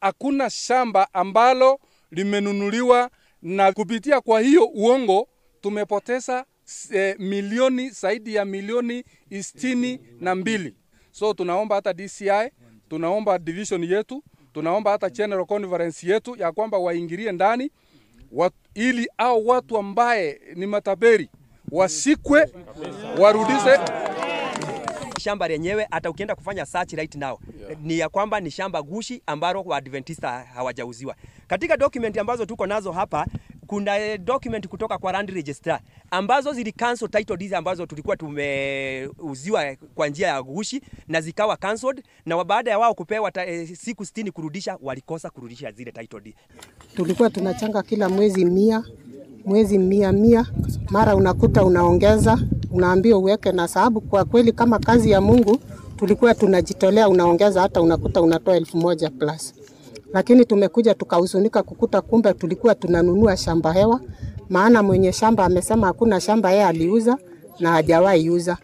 hakuna shamba ambalo limenunuliwa, na kupitia kwa hiyo uongo tumepoteza milioni zaidi ya milioni 62. So tunaomba hata DCI, tunaomba division yetu, tunaomba hata General Conference yetu ya kwamba waingilie ndani ili au watu ambaye ni matapeli wasikwe, warudishe shamba lenyewe. Hata ukienda kufanya search right now, ni ya kwamba ni shamba gushi ambalo wa Adventista hawajauziwa. Katika document ambazo tuko nazo hapa, kuna document kutoka kwa Land Registrar ambazo zili cancel title deeds ambazo tulikuwa tumeuziwa kwa njia ya gushi na zikawa cancelled, na baada ya wao kupewa siku 60 kurudisha, walikosa kurudisha zile title deeds. Tulikuwa tunachanga kila mwezi 100 mara unakuta unaongeza, unaambiwa uweke, na sababu kwa kweli kama kazi ya Mungu tulikuwa tunajitolea, unaongeza hata unakuta unatoa 1000 plus. Lakini tumekuja tukahuzunika kukuta kumbe tulikuwa tunanunua shamba hewa, maana mwenye shamba amesema hakuna shamba yeye aliuza na hajawahi uza.